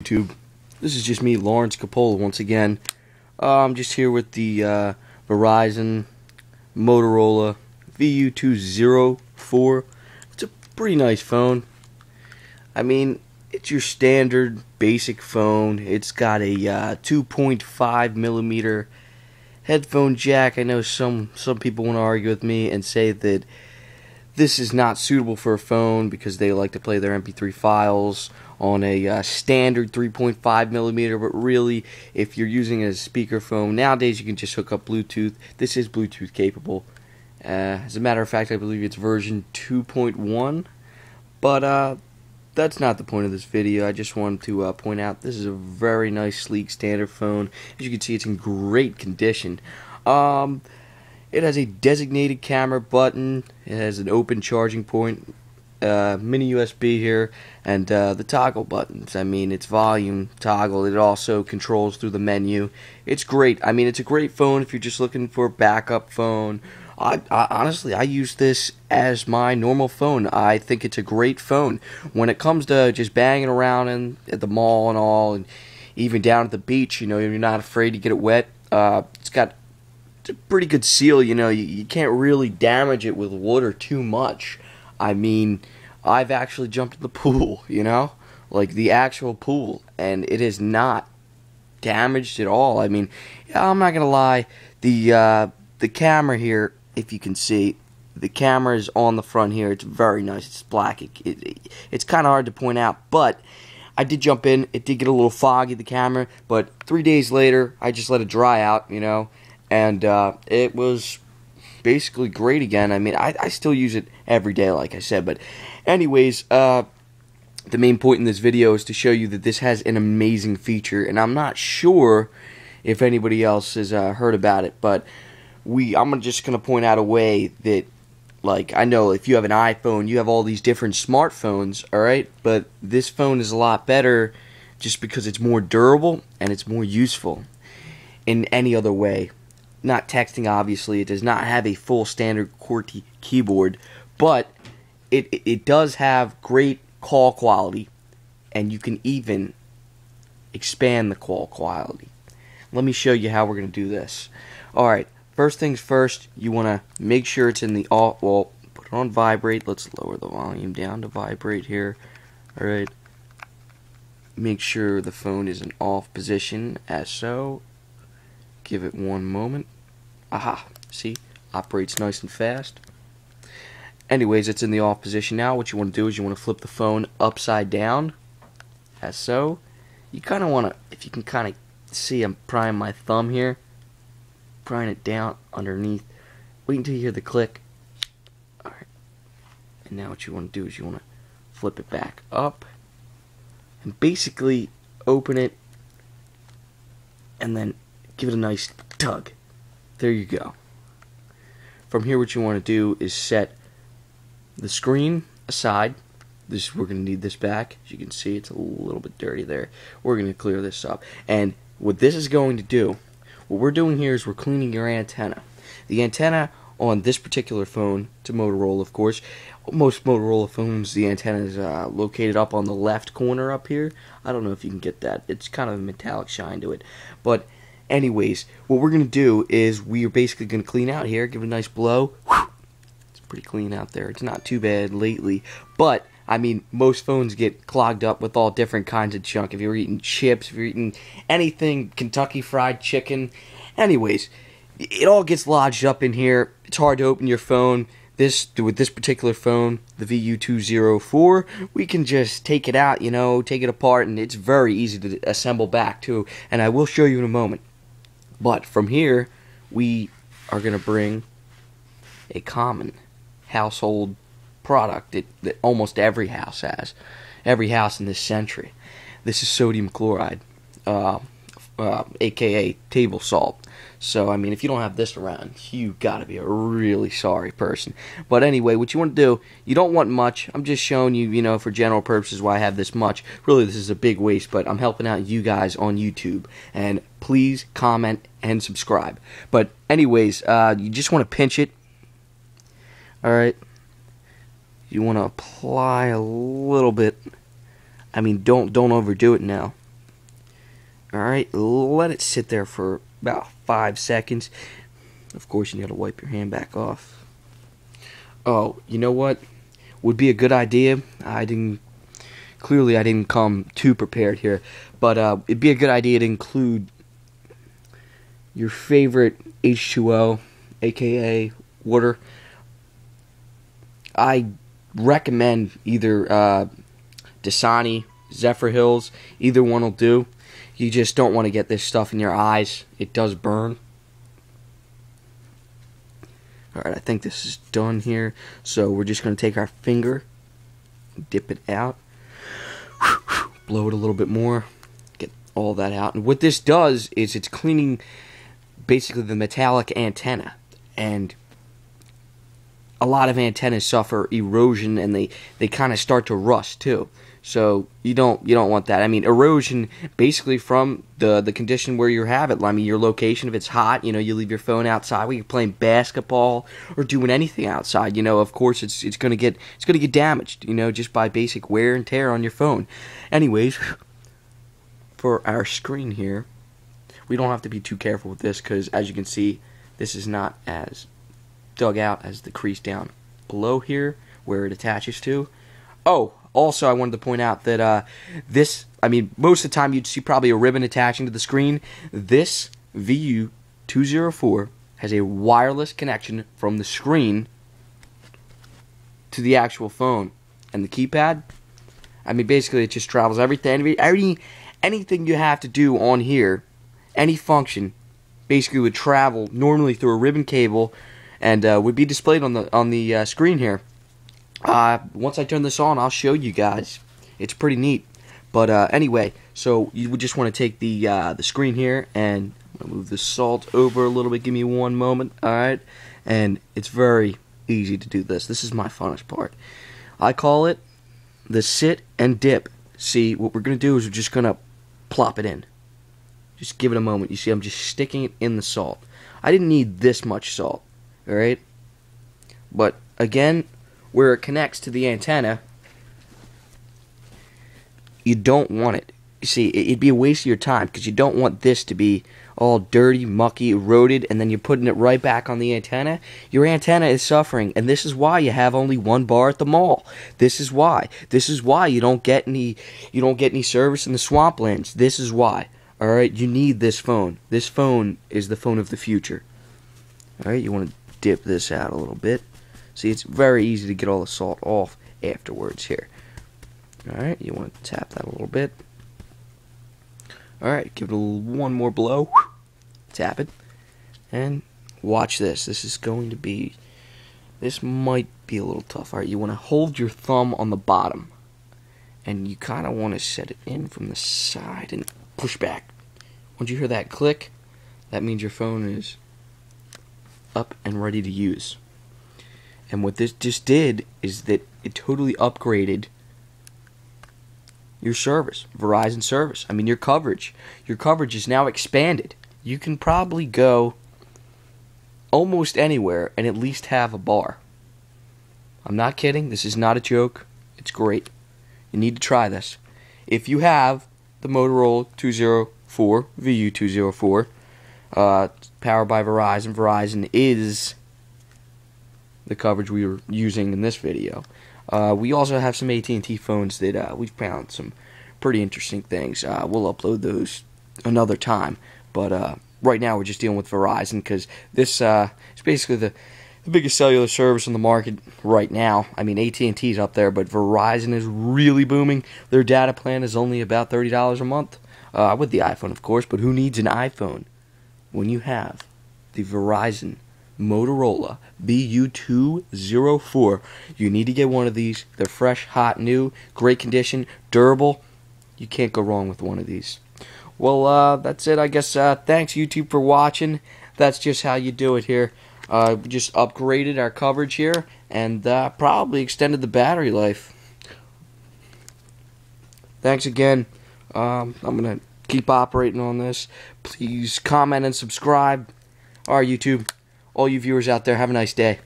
YouTube. This is just me, Lawrence Capola, once again. I'm just here with the Verizon Motorola VU204. It's a pretty nice phone. I mean, it's your standard basic phone. It's got a 2.5 millimeter headphone jack. I know some people want to argue with me and say that this is not suitable for a phone because they like to play their MP3 files on a standard 3.5 millimeter, but really, if you're using it as a speakerphone, nowadays you can just hook up Bluetooth. This is Bluetooth capable. As a matter of fact, I believe it's version 2.1, but that's not the point of this video. I just wanted to point out this is a very nice, sleek, standard phone. As you can see, it's in great condition. It has a designated camera button. It has an open charging point, mini USB here, and the toggle buttons. I mean, it's volume toggle. It also controls through the menu. It's great. I mean, it's a great phone if you're just looking for a backup phone. Honestly, I use this as my normal phone. I think it's a great phone. When it comes to just banging around at the mall and all, and even down at the beach, you know, you're not afraid to get it wet. It's got a pretty good seal, you know. You can't really damage it with water too much. I mean, I've actually jumped in the pool, you know, like the actual pool, and it is not damaged at all. I mean, I'm not gonna lie, the camera here, if you can see, the camera is on the front here. It's very nice. It's black. It's kind of hard to point out, but I did jump in. It did get a little foggy, the camera, but 3 days later, I just let it dry out, you know, and it was basically great again. I mean, I still use it every day, like I said, but anyways, the main point in this video is to show you that this has an amazing feature, and I'm not sure if anybody else has heard about it, but I'm just going to point out a way that, like, I know if you have an iPhone, you have all these different smartphones, alright, but this phone is a lot better just because it's more durable and it's more useful in any other way. Not texting, obviously. It does not have a full standard QWERTY keyboard, but it does have great call quality, and you can even expand the call quality. Let me show you how we're going to do this. Alright, first things first, you want to make sure it's in the off, well, put it on vibrate. Let's lower the volume down to vibrate here. Alright, make sure the phone is in off position, as so. Give it one moment. Aha, see, operates nice and fast. Anyways, it's in the off position now. What you want to do is you want to flip the phone upside down, as so. You kind of want to, if you can kind of see, I'm prying my thumb here, prying it down underneath. Wait until you hear the click. Alright, and now what you want to do is you want to flip it back up, and basically open it, and then give it a nice tug. There you go. From here, what you want to do is set the screen aside. We're going to need this back. As you can see, it's a little bit dirty there. We're going to clear this up. And what this is going to do, what we're doing here is we're cleaning your antenna. The antenna on this particular phone, it's a Motorola, of course. Most Motorola phones, the antenna is located up on the left corner up here. I don't know if you can get that. It's kind of a metallic shine to it. But anyways, what we're going to do is we are basically going to clean out here, give it a nice blow. It's pretty clean out there. It's not too bad lately. But, I mean, most phones get clogged up with all different kinds of junk. If you're eating chips, if you're eating anything, Kentucky Fried Chicken. Anyways, it all gets lodged up in here. It's hard to open your phone. With this particular phone, the VU204, we can just take it out, you know, take it apart, and it's very easy to assemble back, too. And I will show you in a moment. But from here, we are going to bring a common household product that almost every house has. Every house in this century. This is sodium chloride, aka table salt. So, I mean, if you don't have this around, you gotta be a really sorry person. But anyway, what you want to do, you don't want much. I'm just showing you, you know, for general purposes why I have this much. Really, this is a big waste, but I'm helping out you guys on YouTube. And please comment and subscribe. But anyways, you just want to pinch it. Alright. You want to apply a little bit. I mean, don't overdo it now. Alright, let it sit there for about 5 seconds. Of course, you gotta wipe your hand back off. Oh, you know what? Would be a good idea. Clearly I didn't come too prepared here, but it'd be a good idea to include your favorite H2O, aka water. I recommend either Dasani, Zephyr Hills, either one will do. You just don't want to get this stuff in your eyes. It does burn. Alright, I think this is done here. So we're just going to take our finger, dip it out, blow it a little bit more, get all that out. And what this does is it's cleaning basically the metallic antenna. And a lot of antennas suffer erosion, and they kind of start to rust too. So you don't want that. I mean, erosion basically from the condition where you have it. I mean, your location. If it's hot, you leave your phone outside. When you're playing basketball or doing anything outside, of course it's gonna get damaged. Just by basic wear and tear on your phone. Anyways, for our screen here, we don't have to be too careful with this because, as you can see, this is not as dug out as the crease down below here where it attaches to. Oh, also I wanted to point out that most of the time you'd see probably a ribbon attaching to the screen. This VU204 has a wireless connection from the screen to the actual phone. And the keypad, basically it just travels everything. Anything you have to do on here, any function, basically would travel normally through a ribbon cable and would be displayed on the screen here. Once I turn this on, I'll show you guys. It's pretty neat. But anyway, so you would just want to take the screen here, and I'm gonna move the salt over a little bit. Give me one moment, all right? And it's very easy to do this. This is my funnest part. I call it the sit and dip. See, what we're gonna do is we're just gonna plop it in. Just give it a moment. You see, I'm just sticking it in the salt. I didn't need this much salt. Alright? But, again, where it connects to the antenna, you don't want it. You see, it'd be a waste of your time because you don't want this to be all dirty, mucky, eroded, and then you're putting it right back on the antenna. Your antenna is suffering, and this is why you have only one bar at the mall. This is why. This is why you don't get any service in the swamplands. This is why. Alright, you need this phone. This phone is the phone of the future. Alright, you want to dip this out a little bit. See, it's very easy to get all the salt off afterwards here. Alright, you want to tap that a little bit. Alright, give it one more blow. Tap it. And watch this. This might be a little tough. Alright, you want to hold your thumb on the bottom. And you kind of want to set it in from the side and push back. Once you hear that click, that means your phone is up and ready to use. And what this just did is that it totally upgraded your service, Verizon service. Your coverage. Your coverage is now expanded. You can probably go almost anywhere and at least have a bar. I'm not kidding. This is not a joke. It's great. You need to try this. If you have the Motorola VU204, powered by Verizon. Verizon is the coverage we were using in this video. We also have some AT&T phones that we've found some pretty interesting things. We'll upload those another time, but right now we're just dealing with Verizon because this is basically the biggest cellular service on the market right now. AT&T's up there, but Verizon is really booming. Their data plan is only about $30 a month. With the iPhone, of course, but who needs an iPhone when you have the Verizon Motorola VU204? You need to get one of these. They're fresh, hot, new, great condition, durable. You can't go wrong with one of these. Well, that's it, I guess. Thanks, YouTube, for watching. That's just how you do it here. We just upgraded our coverage here and probably extended the battery life. Thanks again. I'm going to keep operating on this. Please comment and subscribe. Alright, YouTube. All you viewers out there, have a nice day.